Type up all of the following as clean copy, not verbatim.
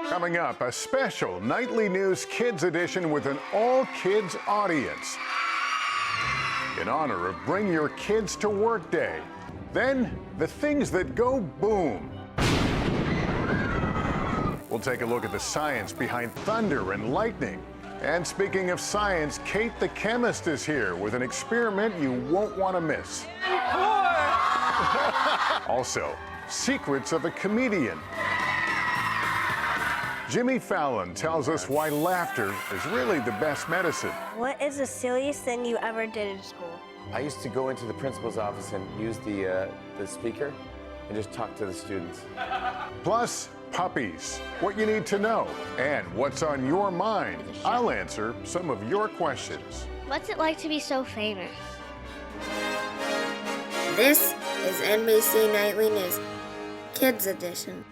Coming up, a special nightly news kids edition with an all-kids audience in honor of Bring Your Kids to Work Day. Then, the things that go boom. We'll take a look at the science behind thunder and lightning. And speaking of science, Kate the Chemist is here with an experiment you won't want to miss. Also, secrets of a comedian. Jimmy Fallon tells us why laughter is really the best medicine. What is the silliest thing you ever did in school? I used to go into the principal's office and use the speaker and just talk to the students. Plus, puppies, what you need to know, and what's on your mind. I'll answer some of your questions. What's it like to be so famous? This is NBC Nightly News, Kids Edition.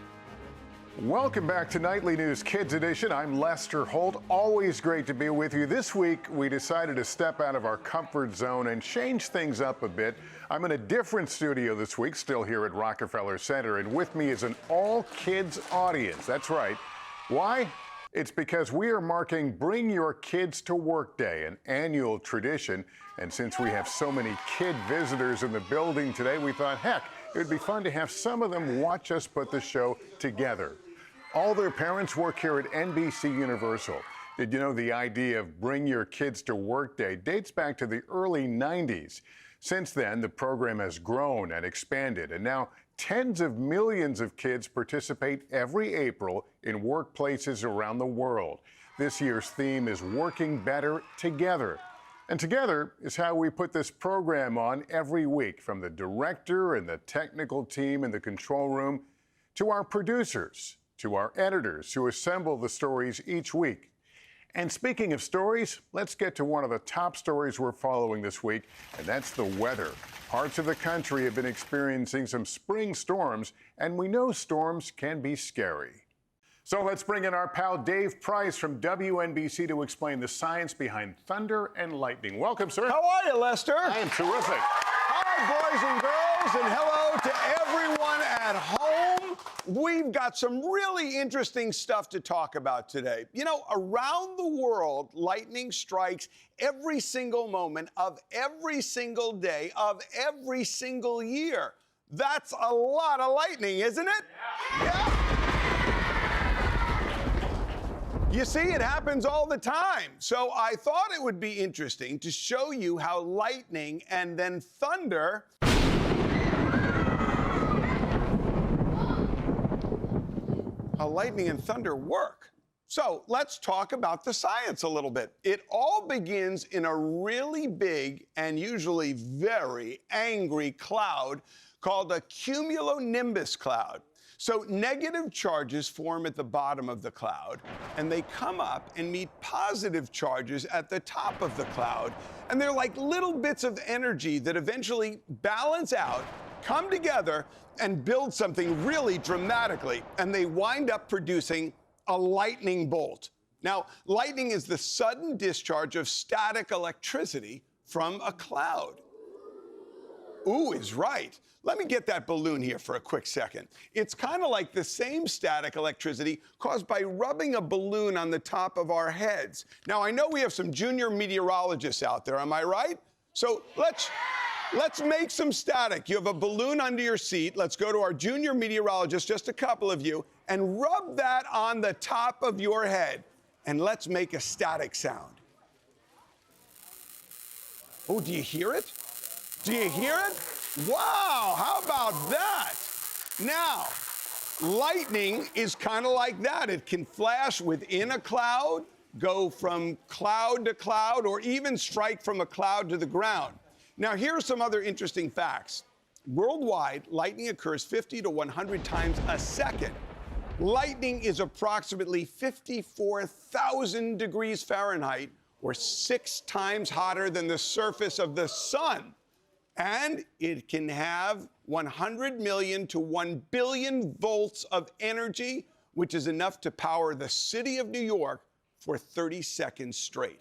Welcome back to Nightly News Kids Edition. I'm Lester Holt. Always great to be with you. This week, we decided to step out of our comfort zone and change things up a bit. I'm in a different studio this week, still here at Rockefeller Center, and with me is an all-kids audience. That's right. Why? It's because we are marking Bring Your Kids to Work Day, an annual tradition. And since we have so many kid visitors in the building today, we thought, heck, it would be fun to have some of them watch us put the show together. All their parents work here at NBC Universal. Did you know the idea of Bring Your Kids to Work Day dates back to the early 90s? Since then, the program has grown and expanded, and now tens of millions of kids participate every April in workplaces around the world. This year's theme is Working Better Together. And together is how we put this program on every week, from the director and the technical team in the control room to our producers, to our editors who assemble the stories each week. And speaking of stories, let's get to one of the top stories we're following this week, and that's the weather. Parts of the country have been experiencing some spring storms, and we know storms can be scary. So let's bring in our pal Dave Price from WNBC to explain the science behind thunder and lightning. Welcome, sir. How are you, Lester? I am terrific. Hi, boys and girls, and hello to everyone at home. We've got some really interesting stuff to talk about today. You know, around the world, lightning strikes every single moment of every single day of every single year. That's a lot of lightning, isn't it? Yeah. You see, it happens all the time. So I thought it would be interesting to show you how lightning and then thunder work. So let's talk about the science a little bit. It all begins in a really big and usually very angry cloud called a cumulonimbus cloud. So negative charges form at the bottom of the cloud, and they come up and meet positive charges at the top of the cloud. And they're like little bits of energy that eventually balance out, come together, and build something really dramatically. And they wind up producing a lightning bolt. Now, lightning is the sudden discharge of static electricity from a cloud. Ooh is right. Let me get that balloon here for a quick second. It's kind of like the same static electricity caused by rubbing a balloon on the top of our heads. Now, I know we have some junior meteorologists out there, am I right? So let's make some static. You have a balloon under your seat. Let's go to our junior meteorologist, just a couple of you, and rub that on the top of your head. And let's make a static sound. Oh, do you hear it? Do you hear it? Wow, how about that? Now, lightning is kind of like that. It can flash within a cloud, go from cloud to cloud, or even strike from a cloud to the ground. Now, here are some other interesting facts. Worldwide, lightning occurs 50 to 100 times a second. Lightning is approximately 54,000 degrees Fahrenheit, or 6 times hotter than the surface of the sun. And it can have 100 million to 1 billion volts of energy, which is enough to power the city of New York for 30 seconds straight.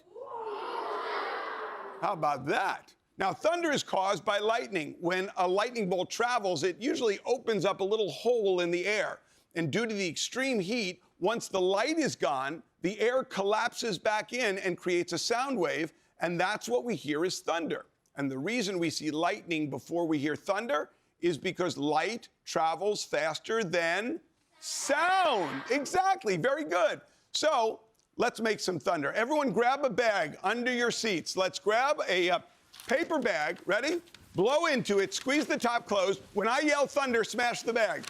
How about that? Now, thunder is caused by lightning. When a lightning bolt travels, it usually opens up a little hole in the air. And due to the extreme heat, once the light is gone, the air collapses back in and creates a sound wave, and that's what we hear as thunder. And the reason we see lightning before we hear thunder is because light travels faster than sound. Exactly, very good. So let's make some thunder. Everyone grab a bag under your seats. Let's grab a paper bag. Ready? Blow into it, squeeze the top closed. When I yell thunder, smash the bag.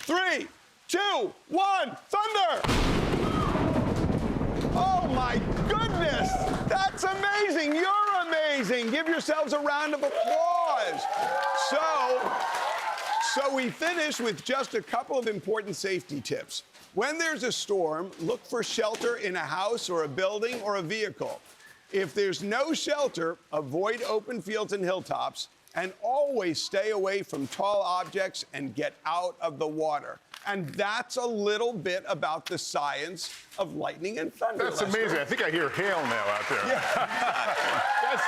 3, 2, 1, thunder! Oh my goodness! That's amazing! You're amazing! Give yourselves a round of applause. So we finish with just a couple of important safety tips. When there's a storm, look for shelter in a house or a building or a vehicle. If there's no shelter, avoid open fields and hilltops, and always stay away from tall objects and get out of the water. And that's a little bit about the science of lightning and thunder. That's amazing. I think I hear hail now out there. Yeah. That's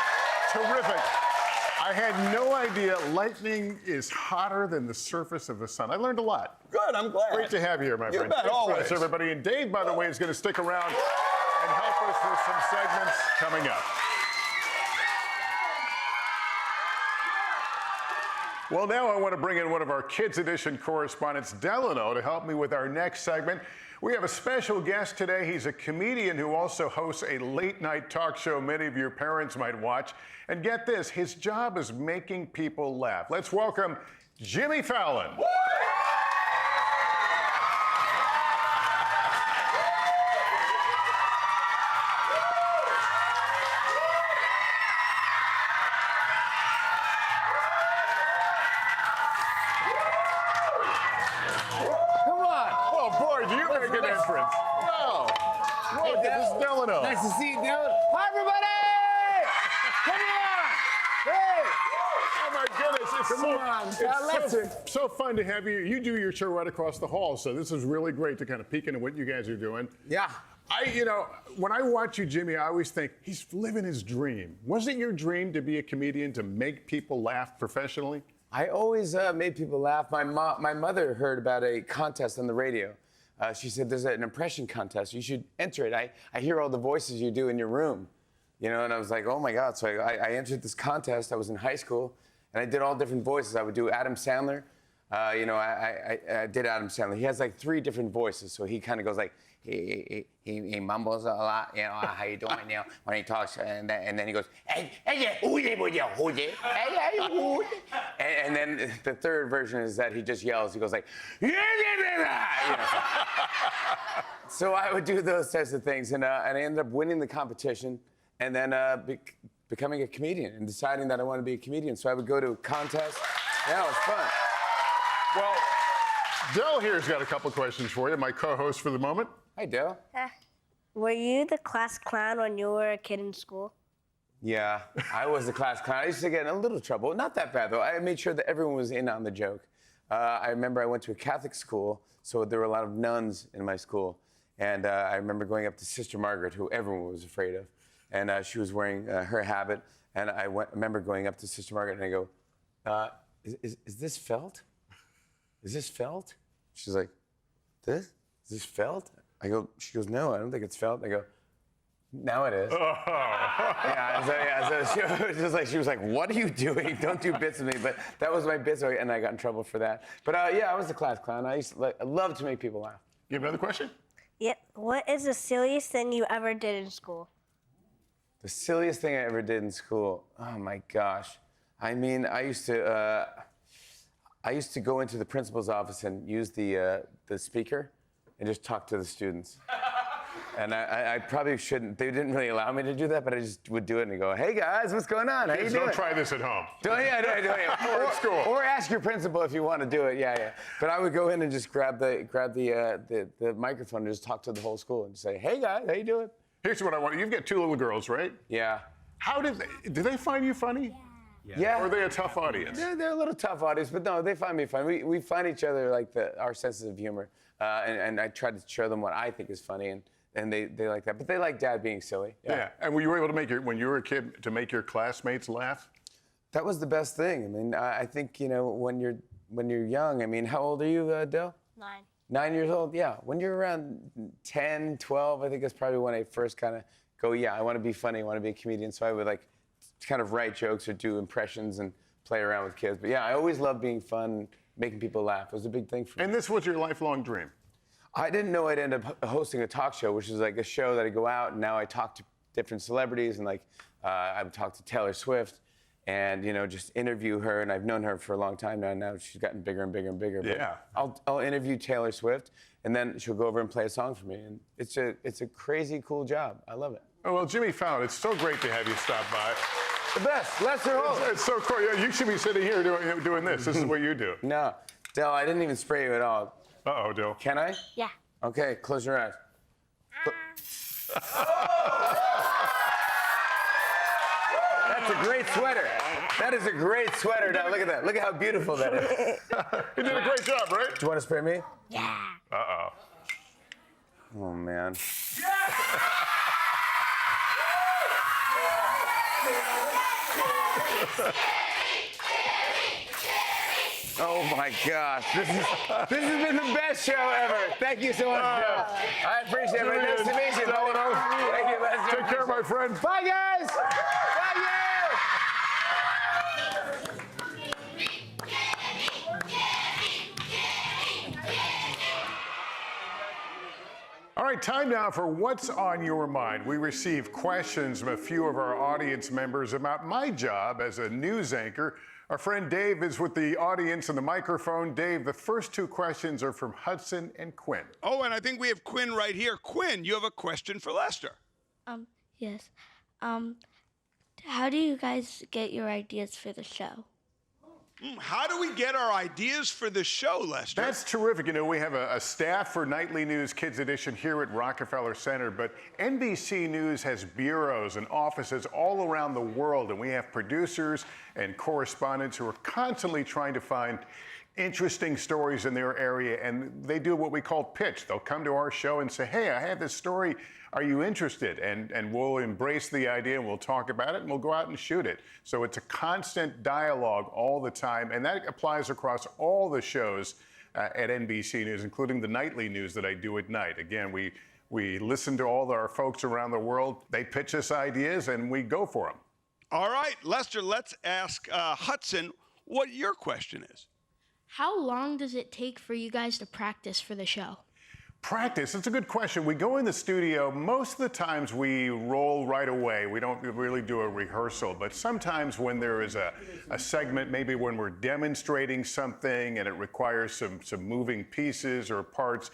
terrific. I had no idea lightning is hotter than the surface of the sun. I learned a lot. Good, I'm glad. Great to have you here, my friend. You bet, always. Thanks, everybody. And Dave, by the way, is going to stick around and help us with some segments coming up. Well, now I want to bring in one of our Kids Edition correspondents, Delano, to help me with our next segment. We have a special guest today. He's a comedian who also hosts a late-night talk show many of your parents might watch. And get this, his job is making people laugh. Let's welcome Jimmy Fallon. Nice to see you, Dylan. Hi, everybody! Come on! Hey! Oh, my goodness. It's so fun to have you. You do your show right across the hall, so this is really great to kind of peek into what you guys are doing. Yeah. When I watch you, Jimmy, I always think he's living his dream. Wasn't your dream to be a comedian, to make people laugh professionally? I always made people laugh. My mother heard about a contest on the radio. She said, there's an impression contest. You should enter it. I hear all the voices you do in your room. And I was like, oh, my God. So I entered this contest. I was in high school, and I did all different voices. I would do Adam Sandler. I did Adam Sandler. He has, like, 3 different voices. So he kind of goes like, he mumbles a lot, how you doing, when he talks. And then he goes, and then the third version is that he just yells. He goes like, So I would do those types of things. And I ended up winning the competition and then becoming a comedian and deciding that I wanted to be a comedian. So I would go to contests. Yeah, it was fun. Well, Del here's got a couple questions for you, my co-host for the moment. Hi, Del. Were you the class clown when you were a kid in school? Yeah, I was the class clown. I used to get in a little trouble. Not that bad, though. I made sure that everyone was in on the joke. I remember I went to a Catholic school, so there were a lot of nuns in my school. And I remember going up to Sister Margaret, who everyone was afraid of. And she was wearing her habit. And I remember going up to Sister Margaret, and I go, is this felt? Is this felt? She's like, this? Is this felt? She goes, no, I don't think it's felt. I go, now it is. Oh. So she was like, what are you doing? Don't do bits with me. But that was my bit, and I got in trouble for that. But I was the class clown. I loved to make people laugh. You have another question? Yep. What is the silliest thing you ever did in school? The silliest thing I ever did in school? Oh, my gosh. I mean, I used to go into the principal's office and use the speaker and just talk to the students. And I probably shouldn't. They didn't really allow me to do that, but I just would do it and go, hey, guys, what's going on? How you doing? Don't try this at home. Do it. School. Or ask your principal if you want to do it. Yeah. But I would go in and just grab the microphone and just talk to the whole school and say, hey, guys, how you doing? Here's what I want. You've got 2 little girls, right? Yeah. How did they find you funny? Yeah. Or are they a tough audience? They're a little tough audience, but no, they find me funny. We find each other like our senses of humor, and I try to show them what I think is funny, and they like that. But they like Dad being silly. Yeah. And were you able to when you were a kid, to make your classmates laugh? That was the best thing. I mean, I think when when you're young, I mean, how old are you, Dell? 9. 9 years old? Yeah. When you're around 10, 12, I think that's probably when I first kind of go, yeah, I want to be funny, I want to be a comedian. So I would like kind of write jokes or do impressions and play around with kids. But yeah, I always loved being fun, making people laugh. It was a big thing for me. And this was your lifelong dream? I didn't know I'd end up hosting a talk show, which is like a show that I go out and now I talk to different celebrities and like I've talked to Taylor Swift and, you know, just interview her. And I've known her for a long time now. Now she's gotten bigger and bigger and bigger. Yeah. But I'll interview Taylor Swift and then she'll go over and play a song for me. And it's a crazy cool job. I love it. Oh, well, Jimmy Fallon, it's so great to have you stop by. The best. Lester Holt. It's so cool. Yeah, you should be sitting here doing this. This is what you do. No. Del, I didn't even spray you at all. Uh-oh, Dill. Can I? Yeah. Okay, close your eyes. That's a great sweater. That is a great sweater. Now look at that. Look at how beautiful that is. You did a great job, right? Do you want to spray me? Yeah. Uh-oh. Oh, man. Oh my gosh, this has been the best show ever. Thank you so much, Joe. I appreciate it. Nice to meet you. Thank you, Lester. Take care, my friend. Bye, guys. Bye, you. All right, time now for What's on Your Mind. We received questions from a few of our audience members about my job as a news anchor. Our friend Dave is with the audience and the microphone. Dave, the first two questions are from Hudson and Quinn. Oh, and I think we have Quinn right here. Quinn, you have a question for Lester. Yes. How do you guys get your ideas for the show? How do we get our ideas for the show, Lester? That's terrific. You know, we have a staff for Nightly News Kids Edition here at Rockefeller Center, but NBC News has bureaus and offices all around the world, and we have producers and correspondents who are constantly trying to find interesting stories in their area, and they do what we call pitch. They'll come to our show and say, hey, I have this story. Are you interested? And we'll embrace the idea and we'll talk about it and we'll go out and shoot it. So it's a constant dialogue all the time, and that applies across all the shows at NBC News, including the nightly news that I do at night. Again, we listen to all our folks around the world. They pitch us ideas and we go for them. All right, Lester, let's ask Hudson what your question is. How long does it take for you guys to practice for the show? Practice, it's a good question. We go in the studio, most of the times we roll right away. We don't really do a rehearsal, but sometimes when there is a segment, maybe when we're demonstrating something and it requires some moving pieces or parts,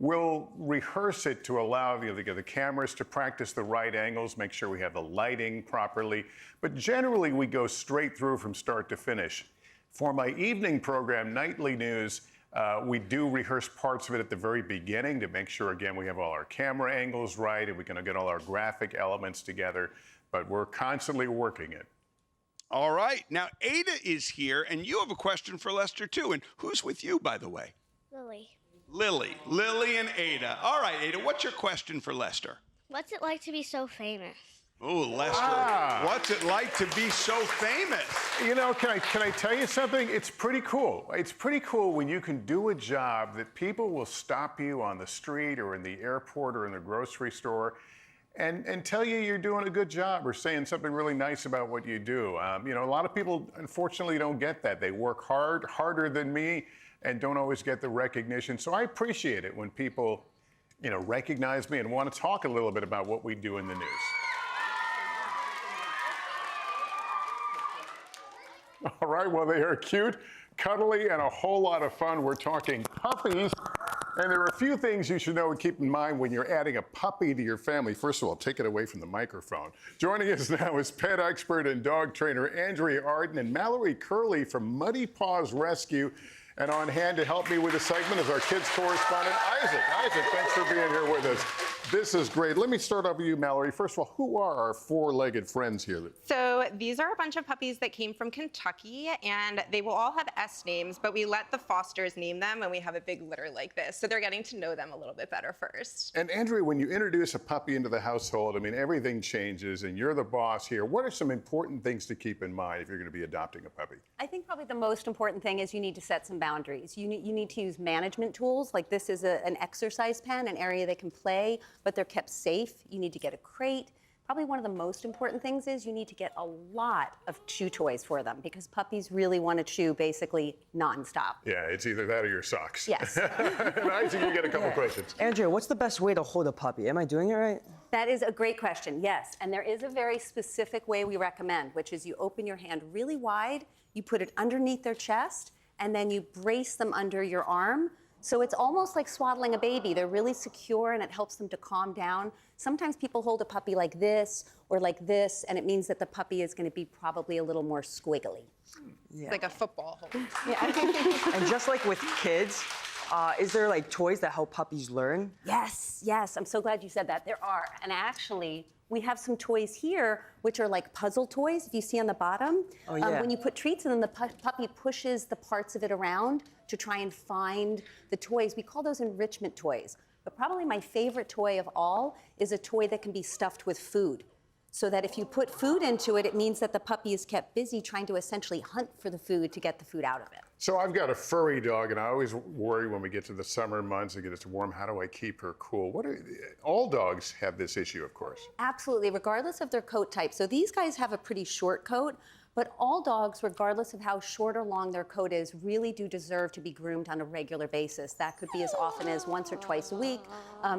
we'll rehearse it to allow the cameras to practice the right angles, make sure we have the lighting properly. But generally, we go straight through from start to finish. For my evening program, Nightly News, we do rehearse parts of it at the very beginning to make sure, again, we have all our camera angles right and we're going to get all our graphic elements together, but we're constantly working it. All right. Now, Ada is here, and you have a question for Lester, too. And who's with you, by the way? Lily. Lily and Ada. All right, Ada, what's your question for Lester? What's it like to be so famous? Oh, Lester, what's it like to be so famous? You know, can I tell you something? It's pretty cool. It's pretty cool when you can do a job that people will stop you on the street or in the airport or in the grocery store and tell you you're doing a good job or saying something really nice about what you do. You know, a lot of people, unfortunately, don't get that. They work harder than me, and don't always get the recognition. So I appreciate it when people, you know, recognize me and want to talk a little bit about what we do in the news. All right, well, they are cute, cuddly, and a whole lot of fun. We're talking puppies, and there are a few things you should know and keep in mind when you're adding a puppy to your family. First of all, take it away from the microphone. Joining us now is pet expert and dog trainer Andrea Arden and Mallory Curley from Muddy Paws Rescue. And on hand to help me with the segment is our kids correspondent, Isaac. Isaac, thanks for being here with us. This is great. Let me start off with you, Mallory. First of all, who are our four-legged friends here? So these are a bunch of puppies that came from Kentucky, and they will all have S names, but we let the fosters name them, and we have a big litter like this. So they're getting to know them a little bit better first. And Andrea, when you introduce a puppy into the household, I mean, everything changes, and you're the boss here. What are some important things to keep in mind if you're going to be adopting a puppy? I think probably the most important thing is you need to set some boundaries. You need to use management tools, like this is an exercise pen, an area they can play, but they're kept safe. You need to get a crate. Probably one of the most important things is you need to get a lot of chew toys for them because puppies really want to chew basically nonstop. Yeah, it's either that or your socks. Yes. And Isaac, you get a couple questions. Andrea, what's the best way to hold a puppy? Am I doing it right? That is a great question, yes. And there is a very specific way we recommend, which is you open your hand really wide, you put it underneath their chest, and then you brace them under your arm. So it's almost like swaddling a baby. They're really secure and it helps them to calm down. Sometimes people hold a puppy like this or like this, and it means that the puppy is going to be probably a little more squiggly. Yeah. It's like a football hold. Yeah. And just like with kids, is there like toys that help puppies learn? Yes, yes. I'm so glad you said that. There are. And actually, we have some toys here which are like puzzle toys, if you see on the bottom. Oh, yeah. When you put treats in them, the puppy pushes the parts of it around to try and find the toys. We call those enrichment toys. But probably my favorite toy of all is a toy that can be stuffed with food. So that if you put food into it, it means that the puppy is kept busy trying to essentially hunt for the food to get the food out of it. So I've got a furry dog, and I always worry when we get to the summer months and get it warm, how do I keep her cool? All dogs have this issue, of course. Absolutely, regardless of their coat type. So these guys have a pretty short coat, but all dogs, regardless of how short or long their coat is, really do deserve to be groomed on a regular basis. That could be as often as once or twice a week.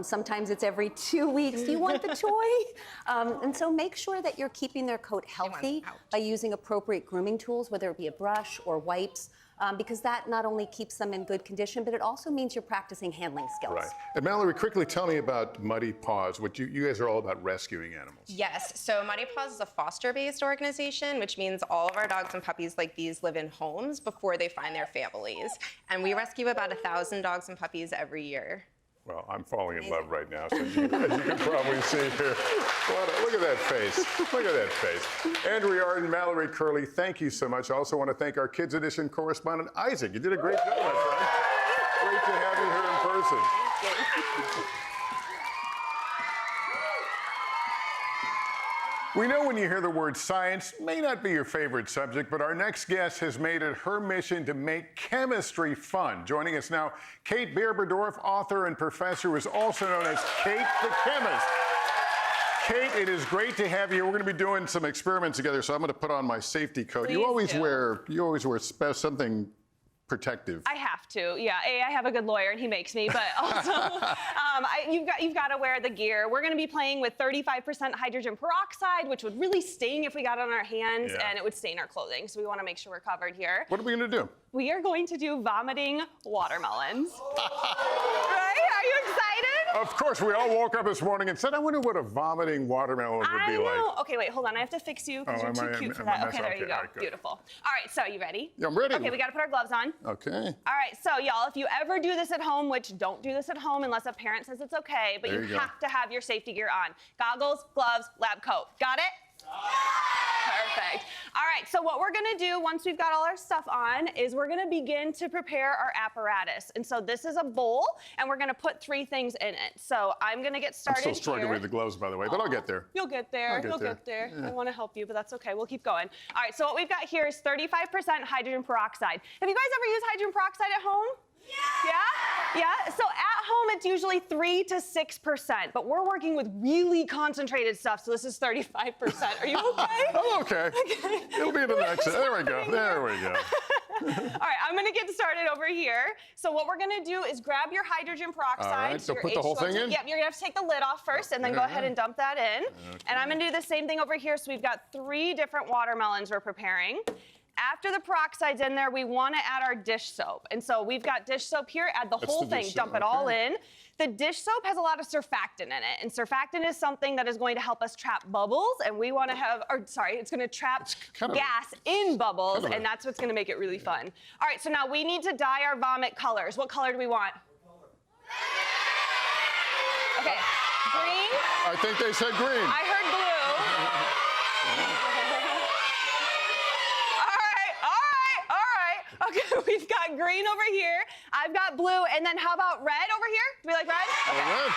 Sometimes it's every 2 weeks. Do you want the toy? And so make sure that you're keeping their coat healthy by using appropriate grooming tools, whether it be a brush or wipes. Because that not only keeps them in good condition, but it also means you're practicing handling skills. Right. And Mallory, quickly tell me about Muddy Paws. What you guys are all about rescuing animals. Yes, so Muddy Paws is a foster-based organization, which means all of our dogs and puppies like these live in homes before they find their families. And we rescue about 1,000 dogs and puppies every year. Well, I'm falling in love right now, so as you can probably see here. Look at that face. Look at that face. Andrea Arden, Mallory Curley, thank you so much. I also want to thank our Kids Edition correspondent, Isaac. You did a great job, my friend. Great to have you here in person. We know when you hear the word science, may not be your favorite subject, but our next guest has made it her mission to make chemistry fun. Joining us now, Kate Berberdorf, author and professor, who is also known as Kate the Chemist. Kate, it is great to have you. We're going to be doing some experiments together, so I'm going to put on my safety coat. You always wear something protective. I have to, yeah. I have a good lawyer and he makes me, but also you've got to wear the gear. We're going to be playing with 35% hydrogen peroxide, which would really sting if we got it on our hands, and it would stain our clothing. So we want to make sure we're covered here. What are we going to do? We are going to do vomiting watermelons. Right? Are you excited? Of course, we all woke up this morning and said, I wonder what a vomiting watermelon would be like. Okay, wait, hold on. I have to fix you because you're too cute for that. Okay, there you go. All right, beautiful. All right, so you ready? Yeah, I'm ready. Okay, we got to put our gloves on. Okay. All right, so y'all, if you ever do this at home, which don't do this at home unless a parent says it's okay, but you have to have your safety gear on. Goggles, gloves, lab coat. Got it? Perfect. All right, so what we're gonna do once we've got all our stuff on is we're gonna begin to prepare our apparatus. And so this is a bowl, and we're gonna put 3 things in it. So I'm gonna get started I'm still struggling with the gloves, by the way, but I'll get there. You'll get there. You'll get there. I wanna help you, but that's okay. We'll keep going. All right, so what we've got here is 35% hydrogen peroxide. Have you guys ever used hydrogen peroxide at home? Yeah? Yeah? So at home, it's usually 3 to 6%, but we're working with really concentrated stuff, so this is 35%. Are you okay? I'm okay. It'll be in the next. There we go. There we go. All right, I'm gonna get started over here. So what we're gonna do is grab your hydrogen peroxide. All right, so put the whole thing in? Yep, you're gonna have to take the lid off first and then go ahead and dump that in. And I'm gonna do the same thing over here. So we've got 3 different watermelons we're preparing. After the peroxide's in there, we want to add our dish soap. And so we've got dish soap here. Add the whole thing. Dump it all in. The dish soap has a lot of surfactant in it. And surfactant is something that is going to help us trap bubbles. And we want to have, it's going to trap gas in bubbles. And that's what's going to make it really fun. All right, so now we need to dye our vomit colors. What color do we want? Okay, green. I think they said green. I heard blue. Okay, we've got green over here. I've got blue, and then how about red over here? Do we like red? Okay. Red.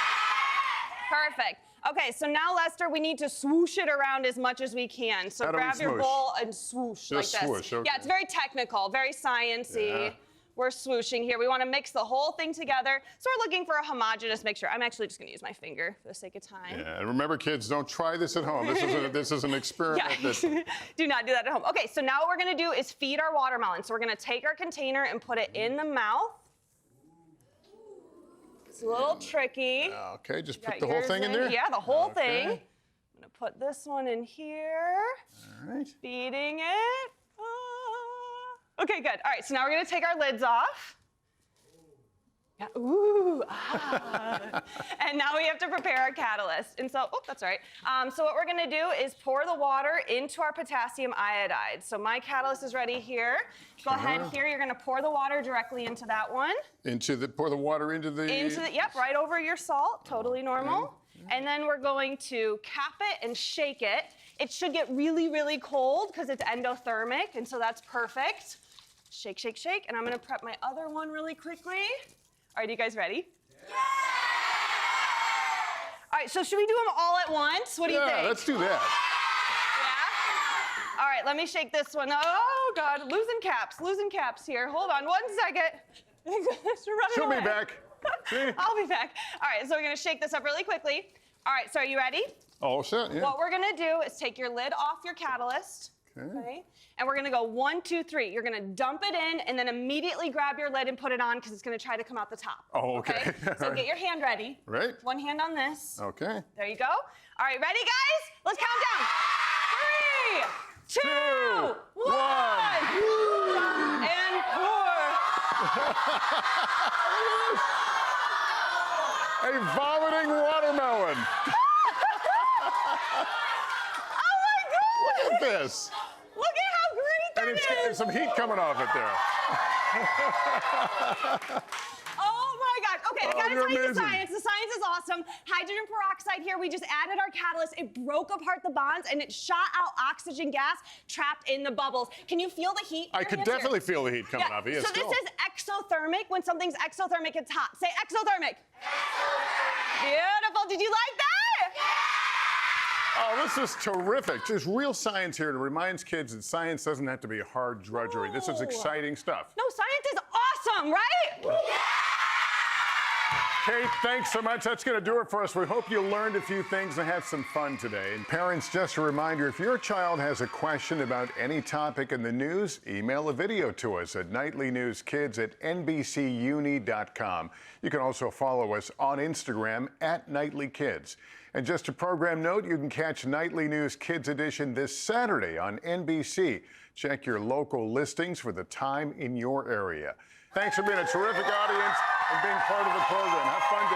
Perfect. Okay, so now, Lester, we need to swoosh it around as much as we can. So grab your bowl and swoosh just like this. Swoosh, okay. Yeah, it's very technical, very sciencey. Yeah. We're swooshing here. We want to mix the whole thing together. So we're looking for a homogeneous mixture. I'm actually just going to use my finger for the sake of time. Yeah, and remember, kids, don't try this at home. This is an experiment. Yeah. Do not do that at home. Okay, so now what we're going to do is feed our watermelon. So we're going to take our container and put it in the mouth. It's a little tricky. Okay, just put the whole thing in there? Yeah, the whole thing. I'm going to put this one in here. All right. Feeding it. Okay, good. All right, so now we're going to take our lids off. Yeah, ooh, And now we have to prepare our catalyst. And so, that's all right. So what we're going to do is pour the water into our potassium iodide. So my catalyst is ready here. Go ahead here. You're going to pour the water directly into that one. Pour the water into the... Yep, right over your salt. Totally normal. And then we're going to cap it and shake it. It should get really, really cold because it's endothermic, and so that's perfect. Shake, shake, shake. And I'm going to prep my other one really quickly. All right, you guys ready? Yeah! All right, so should we do them all at once? What do you think? Yeah, let's do that. Yeah? All right, let me shake this one. Oh, God, losing caps here. Hold on 1 second. She'll be back. I'll be back. All right, so we're going to shake this up really quickly. All right, so are you ready? All set, yeah. What we're going to do is take your lid off your catalyst. Okay. And we're going to go 1, 2, 3. You're going to dump it in and then immediately grab your lid and put it on because it's going to try to come out the top. Oh, okay. So get your hand ready. Right. One hand on this. Okay. There you go. All right, ready, guys? Let's count down. 3, 2, 1. And pour. A vomiting watermelon. Look at this. Look at how great that is. And some heat coming off it there. Oh my gosh. Okay, I gotta tell you the amazing. science. The science is awesome. Hydrogen peroxide here. We just added our catalyst. It broke apart the bonds and it shot out oxygen gas trapped in the bubbles. Can you feel the heat? I could definitely feel the heat coming off it. So this is exothermic. When something's exothermic, it's hot. Say exothermic. Beautiful. Did you like that? Oh, this is terrific. There's real science here. It reminds kids that science doesn't have to be hard drudgery. This is exciting stuff. No, science is awesome, right? Kate, thanks so much. That's going to do it for us. We hope you learned a few things and had some fun today. And parents, just a reminder, if your child has a question about any topic in the news, email a video to us at nightlynewskids@nbcuni.com. You can also follow us on Instagram @nightlykids. And just a program note, you can catch Nightly News Kids Edition this Saturday on NBC. Check your local listings for the time in your area. Thanks for being a terrific audience and being part of the program. Have fun